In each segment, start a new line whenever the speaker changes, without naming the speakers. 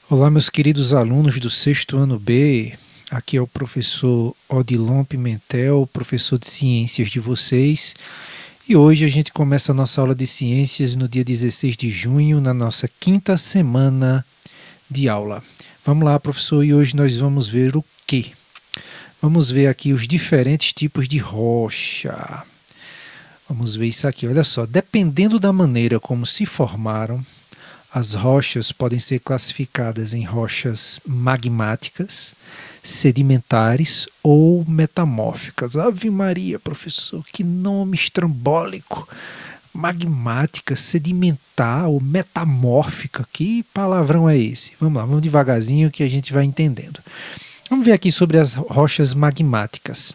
Olá, meus queridos alunos do sexto ano B. Aqui é o professor Odilon Pimentel, professor de ciências de vocês. E hoje a gente começa a nossa aula de ciências no dia 16 de junho, na nossa quinta semana de aula. Vamos lá, professor, e hoje nós vamos ver o quê? Vamos ver aqui os diferentes tipos de rocha. Vamos ver isso aqui, olha só. Dependendo da maneira como se formaram, as rochas podem ser classificadas em rochas magmáticas, sedimentares ou metamórficas. Ave Maria, professor, que nome estrambólico! Magmática, sedimentar ou metamórfica, que palavrão é esse? Vamos lá, vamos devagarzinho que a gente vai entendendo. Vamos ver aqui sobre as rochas magmáticas.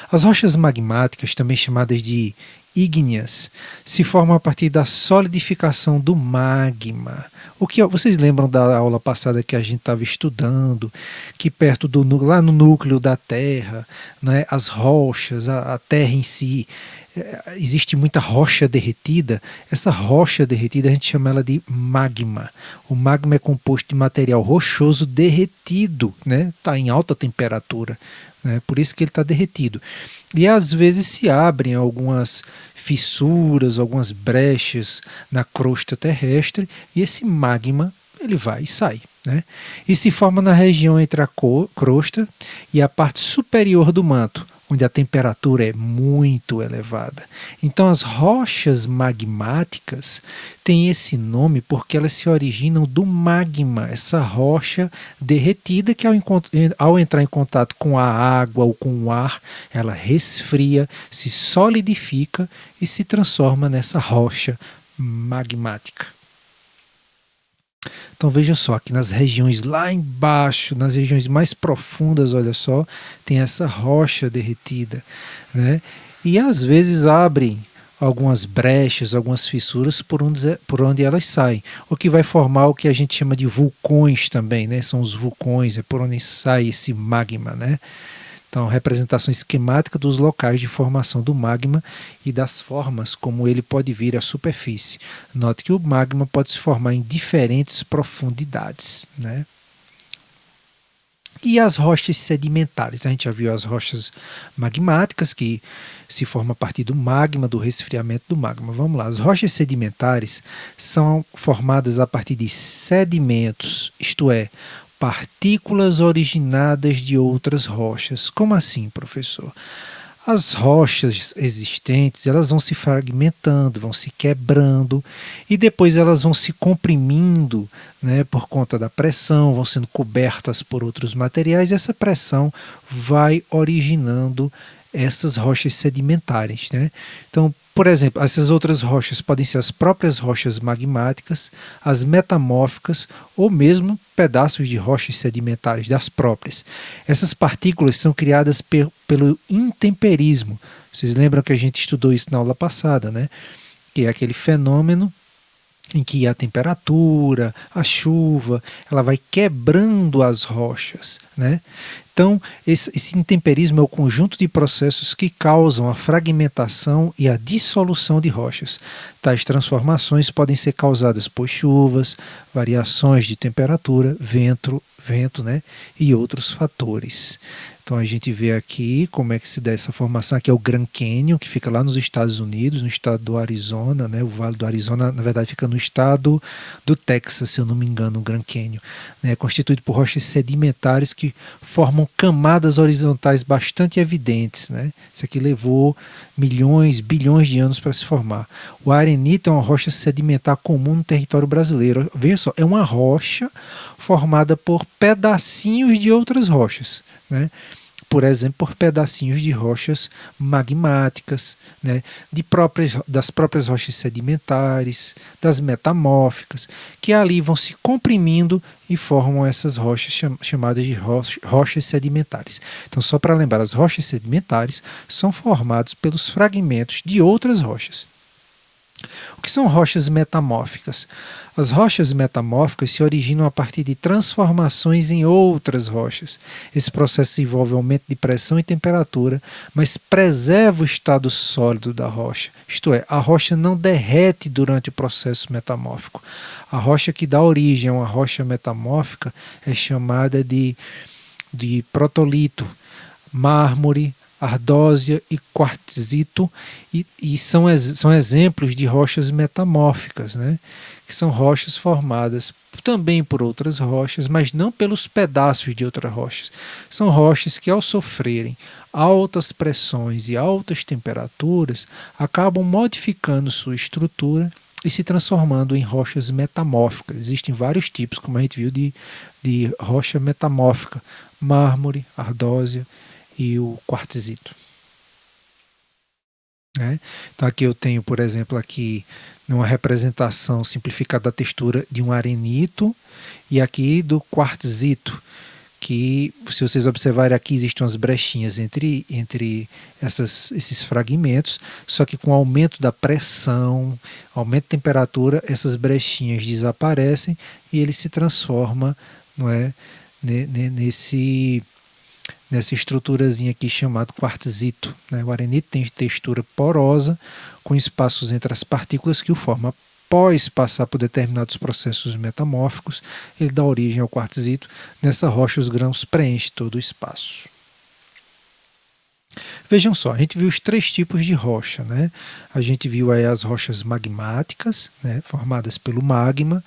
As rochas magmáticas, também chamadas de ígneas, se formam a partir da solidificação do magma. O que vocês lembram da aula passada que a gente estava estudando, que perto lá no núcleo da Terra, né, as rochas, a Terra em si, existe muita rocha derretida. Essa rocha derretida a gente chama ela de magma. O magma é composto de material rochoso derretido, né? Está em alta temperatura, né? Por isso que ele está derretido. E às vezes se abrem algumas fissuras, algumas brechas na crosta terrestre e esse magma ele vai e sai, né? E se forma na região entre a crosta e a parte superior do manto, onde a temperatura é muito elevada. Então as rochas magmáticas têm esse nome porque elas se originam do magma, essa rocha derretida que ao entrar em contato com a água ou com o ar, ela resfria, se solidifica e se transforma nessa rocha magmática. Então veja só, aqui nas regiões lá embaixo, nas regiões mais profundas, olha só, tem essa rocha derretida, né? E às vezes abrem algumas brechas, algumas fissuras por onde elas saem, o que vai formar o que a gente chama de vulcões também, né? São os vulcões, é por onde sai esse magma, né? Então, representação esquemática dos locais de formação do magma e das formas como ele pode vir à superfície. Note que o magma pode se formar em diferentes profundidades, né? E as rochas sedimentares? A gente já viu as rochas magmáticas, que se formam a partir do magma, do resfriamento do magma. Vamos lá, as rochas sedimentares são formadas a partir de sedimentos, isto é, partículas originadas de outras rochas. Como assim, professor? As rochas existentes, elas vão se fragmentando, vão se quebrando e depois elas vão se comprimindo, né, por conta da pressão, vão sendo cobertas por outros materiais e essa pressão vai originando essas rochas sedimentares, né? Então, por exemplo, essas outras rochas podem ser as próprias rochas magmáticas, as metamórficas ou mesmo pedaços de rochas sedimentares das próprias. Essas partículas são criadas pelo intemperismo. Vocês lembram que a gente estudou isso na aula passada, né? Que é aquele fenômeno em que a temperatura, a chuva, ela vai quebrando as rochas, né? Então, esse intemperismo é o conjunto de processos que causam a fragmentação e a dissolução de rochas. Tais transformações podem ser causadas por chuvas, variações de temperatura, vento, né, e outros fatores. Então a gente vê aqui como é que se dá essa formação. Aqui é o Grand Canyon, que fica lá nos Estados Unidos, no estado do Arizona, né? O Vale do Arizona, na verdade, fica no estado do Texas, se eu não me engano, o Grand Canyon. É constituído por rochas sedimentares que formam camadas horizontais bastante evidentes, né? Isso aqui levou milhões, bilhões de anos para se formar. O arenito é uma rocha sedimentar comum no território brasileiro. Veja só, é uma rocha formada por pedacinhos de outras rochas, né? Por exemplo, por pedacinhos de rochas magmáticas, né? Das próprias rochas sedimentares, das metamórficas, que ali vão se comprimindo e formam essas rochas chamadas de rochas sedimentares. Então, só para lembrar, as rochas sedimentares são formadas pelos fragmentos de outras rochas. O que são rochas metamórficas? As rochas metamórficas se originam a partir de transformações em outras rochas. Esse processo envolve aumento de pressão e temperatura, mas preserva o estado sólido da rocha. Isto é, a rocha não derrete durante o processo metamórfico. A rocha que dá origem a uma rocha metamórfica é chamada de protolito, mármore, ardósia e quartzito, e são exemplos de rochas metamórficas, né? Que são rochas formadas também por outras rochas, mas não pelos pedaços de outras rochas. São rochas que, ao sofrerem altas pressões e altas temperaturas, acabam modificando sua estrutura e se transformando em rochas metamórficas. Existem vários tipos, como a gente viu, de rocha metamórfica: mármore, ardósia e o quartzito. Né? Então aqui eu tenho, por exemplo, aqui uma representação simplificada da textura de um arenito e aqui do quartzito, que, se vocês observarem aqui, existem umas brechinhas entre esses fragmentos, só que com o aumento da pressão, aumento da temperatura, essas brechinhas desaparecem e ele se transforma, não é, nessa estruturazinha aqui chamada quartzito. Né? O arenito tem textura porosa, com espaços entre as partículas que o formam. Após passar por determinados processos metamórficos, ele dá origem ao quartzito. Nessa rocha os grãos preenchem todo o espaço. Vejam só, a gente viu os três tipos de rocha. Né? A gente viu aí as rochas magmáticas, né, formadas pelo magma,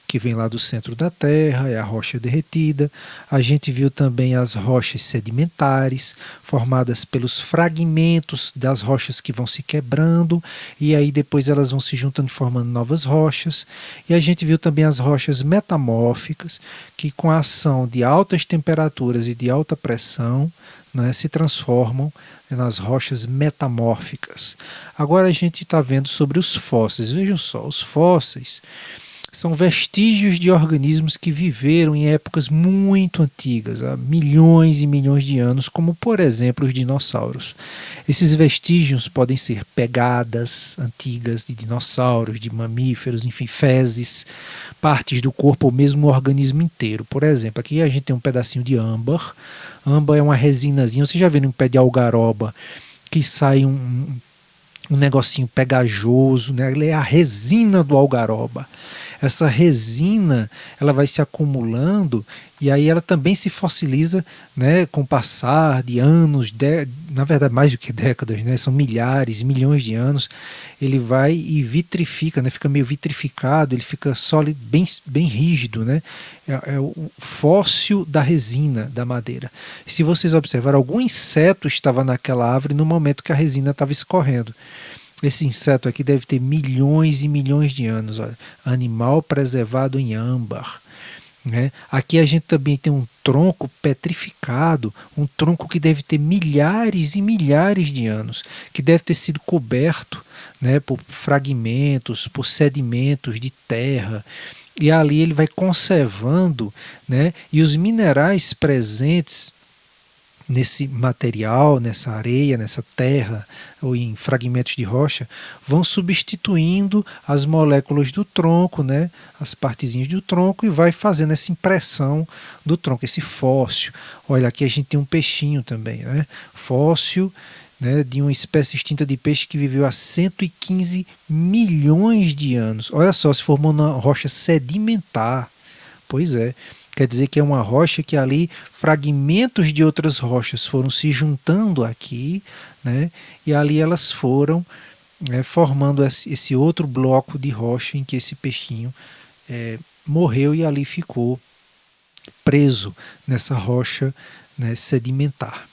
que vem lá do centro da Terra, é a rocha derretida. A gente viu também as rochas sedimentares, formadas pelos fragmentos das rochas que vão se quebrando, e aí depois elas vão se juntando e formando novas rochas. E a gente viu também as rochas metamórficas, que com a ação de altas temperaturas e de alta pressão, né, se transformam nas rochas metamórficas. Agora a gente está vendo sobre os fósseis. Vejam só, os fósseis são vestígios de organismos que viveram em épocas muito antigas, há milhões e milhões de anos, como, por exemplo, os dinossauros. Esses vestígios podem ser pegadas antigas de dinossauros, de mamíferos, enfim, fezes, partes do corpo ou mesmo o organismo inteiro. Por exemplo, aqui a gente tem um pedacinho de âmbar. Âmbar é uma resinazinha, você já viu no pé de algaroba que sai um negocinho pegajoso, né? É a resina do algaroba. Essa resina, ela vai se acumulando e aí ela também se fossiliza, né, com o passar de anos, na verdade mais do que décadas, né, são milhares, milhões de anos. Ele vai e vitrifica, né, fica meio vitrificado, ele fica sólido, bem rígido, né? É o fóssil da resina da madeira. E se vocês observarem, algum inseto estava naquela árvore no momento que a resina estava escorrendo. Esse inseto aqui deve ter milhões e milhões de anos. Olha. Animal preservado em âmbar. Né? Aqui a gente também tem um tronco petrificado, um tronco que deve ter milhares e milhares de anos, que deve ter sido coberto, né, por fragmentos, por sedimentos de terra. E ali ele vai conservando, né, e os minerais presentes nesse material, nessa areia, nessa terra ou em fragmentos de rocha, vão substituindo as moléculas do tronco, né, as partezinhas do tronco, e vai fazendo essa impressão do tronco, esse fóssil. Olha, aqui a gente tem um peixinho também, né, fóssil, né, de uma espécie extinta de peixe que viveu há 115 milhões de anos. Olha só, se formou na rocha sedimentar. Pois é. Quer dizer que é uma rocha que ali fragmentos de outras rochas foram se juntando aqui, né, e ali elas foram, né, formando esse outro bloco de rocha em que esse peixinho morreu e ali ficou preso nessa rocha, né, sedimentar.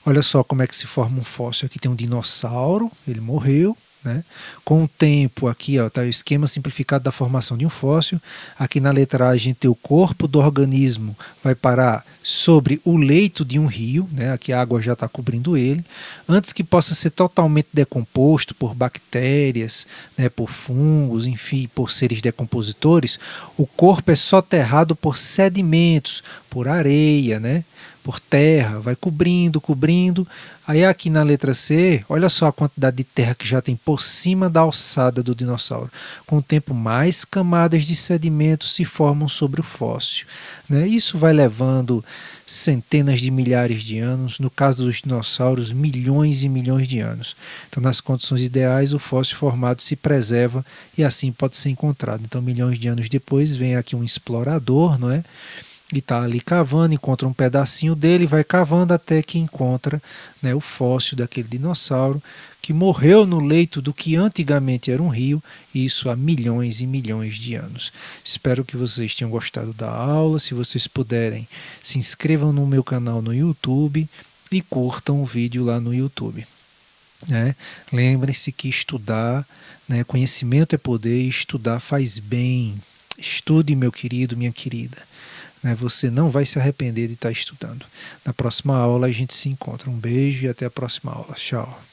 Olha só como é que se forma um fóssil. Aqui tem um dinossauro, ele morreu. Né? Com o tempo, aqui está o esquema simplificado da formação de um fóssil. Aqui na letra A a gente tem o corpo do organismo, vai parar sobre o leito de um rio, né? Aqui a água já está cobrindo ele. Antes que possa ser totalmente decomposto por bactérias, né? Por fungos, enfim, por seres decompositores, o corpo é soterrado por sedimentos, por areia, né? Por terra, vai cobrindo, cobrindo. Aí aqui na letra C, olha só a quantidade de terra que já tem por cima da alçada do dinossauro. Com o tempo, mais camadas de sedimentos se formam sobre o fóssil, né? Isso vai levando centenas de milhares de anos, no caso dos dinossauros, milhões e milhões de anos. Então, nas condições ideais, o fóssil formado se preserva e assim pode ser encontrado. Então, milhões de anos depois, vem aqui um explorador, não é? E está ali cavando, encontra um pedacinho dele, vai cavando até que encontra, né, o fóssil daquele dinossauro que morreu no leito do que antigamente era um rio, isso há milhões e milhões de anos. Espero que vocês tenham gostado da aula. Se vocês puderem, se inscrevam no meu canal no YouTube e curtam o vídeo lá no YouTube, né? Lembrem-se que estudar, né, conhecimento é poder e estudar faz bem. Estude, meu querido, minha querida. Você não vai se arrepender de estar estudando. Na próxima aula a gente se encontra. Um beijo e até a próxima aula. Tchau.